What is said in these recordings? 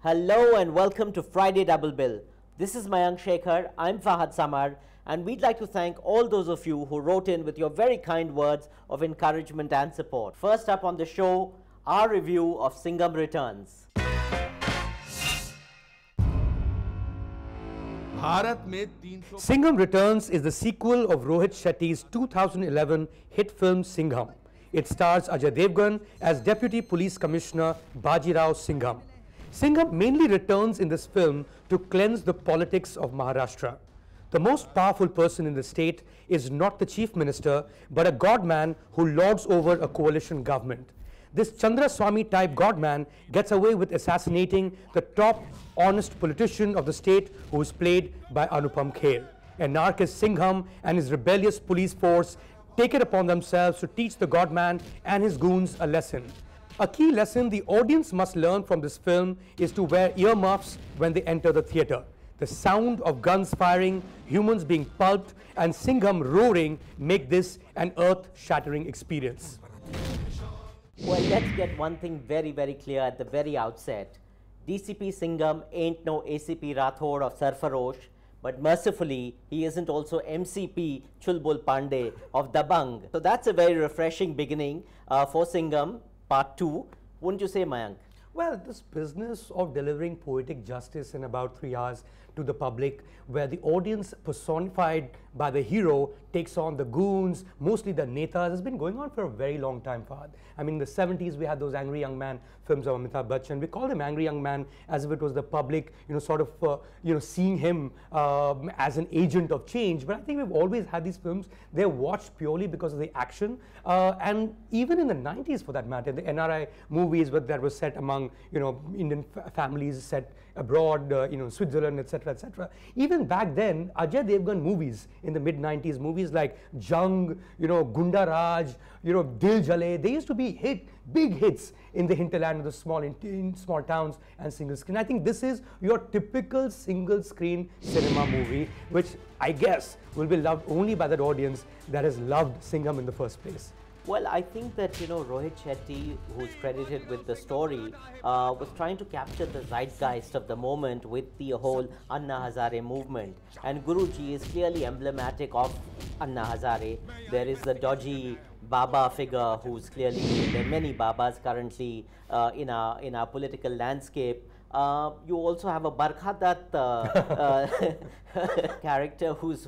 Hello and welcome to Friday Double Bill. This is Mayank Fahad, I'm Fahad Samar, and we'd like to thank all those of you who wrote in with your very kind words of encouragement and support. First up on the show, our review of Singham Returns. Singham Returns is the sequel of Rohit Shetty's 2011 hit film Singham. It stars Ajay Devgn as Deputy Police Commissioner Bajirao Singham. Singham mainly returns in this film to cleanse the politics of Maharashtra. The most powerful person in the state is not the chief minister, but a godman who lords over a coalition government. This Chandra Swami type godman gets away with assassinating the top honest politician of the state, who is played by Anupam Kher. Anarchist Singham and his rebellious police force take it upon themselves to teach the godman and his goons a lesson. A key lesson the audience must learn from this film is to wear earmuffs when they enter the theatre. The sound of guns firing, humans being pulped, and Singham roaring make this an earth-shattering experience. Well, let's get one thing very clear at the very outset. DCP Singham ain't no ACP Rathod of Sarfarosh, but mercifully, he isn't also MCP Chulbul Pandey of Dabang. So that's a very refreshing beginning for Singham. Part 2, wouldn't you say, Mayank? Well, this business of delivering poetic justice in about 3 hours to the public, where the audience personified by the hero takes on the goons, mostly the netas, has been going on for a very long time, Fahad. I mean, in the 70s, we had those Angry Young Man films of Amitabh Bachchan. We called him Angry Young Man as if it was the public, seeing him as an agent of change. But I think we've always had these films. They're watched purely because of the action. And even in the 90s, for that matter, the NRI movies that were set among, Indian families set abroad, Switzerland, etc., etc. Even back then, Ajay Devgn movies in the mid-90s, movies like Jung, Gunda Raj, Dil Jale, they used to be big hits in the hinterland of the small towns and single screen. I think this is your typical single screen cinema movie, which I guess will be loved only by that audience that has loved Singham in the first place. Well, I think that, Rohit Shetty, who's credited with the story, was trying to capture the zeitgeist of the moment with the whole Anna Hazare movement. And Guruji is clearly emblematic of Anna Hazare. There is the dodgy Baba figure who's clearly, there are many Babas currently in our political landscape. You also have a Barkhadat character who's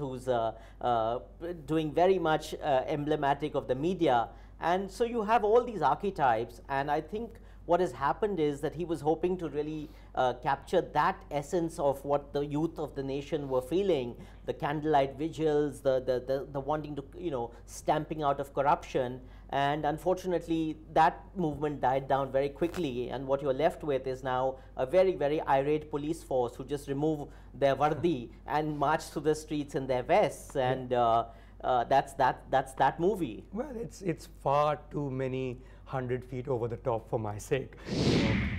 doing very much emblematic of the media, and so you have all these archetypes. And I think what has happened is that he was hoping to really capture that essence of what the youth of the nation were feeling, the candlelight vigils, the wanting to, stamping out of corruption. And unfortunately, that movement died down very quickly, and what you're left with is now a very irate police force who just remove their vardi and march through the streets in their vests, and that's that movie. Well, it's far too many 100 feet over the top for my sake.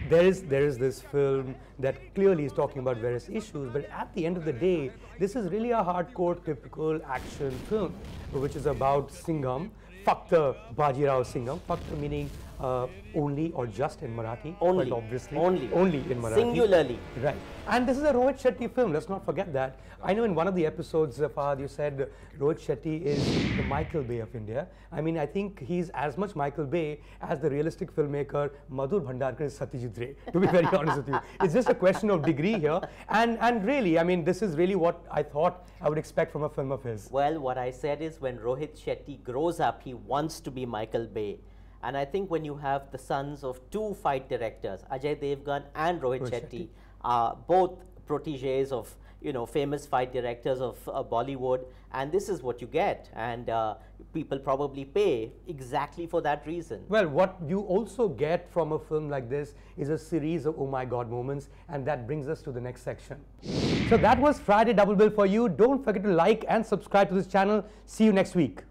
There is this film that clearly is talking about various issues, but at the end of the day, this is really a hardcore, typical action film, which is about Singham, Fakta Bajirao Singham, Fakta meaning only or just in Marathi, only, quite obviously. Only in Marathi. Singularly. Right. And this is a Rohit Shetty film, let's not forget that. I know in one of the episodes, Fahad, you said Rohit Shetty is the Michael Bay of India. I mean, I think he's as much Michael Bay as the realistic filmmaker Madhur Bhandarkar is Satyajit Ray, to be very honest with you. It's just a question of degree here. And really, I mean, this is really what I thought I would expect from a film of his. Well, what I said is when Rohit Shetty grows up, he wants to be Michael Bay. And I think when you have the sons of two fight directors, Ajay Devgn and Rohit Shetty, both proteges of famous fight directors of Bollywood, and this is what you get, and people probably pay exactly for that reason. Well, what you also get from a film like this is a series of oh my god moments, and that brings us to the next section. So that was Friday Double Bill for you. Don't forget to like and subscribe to this channel. See you next week.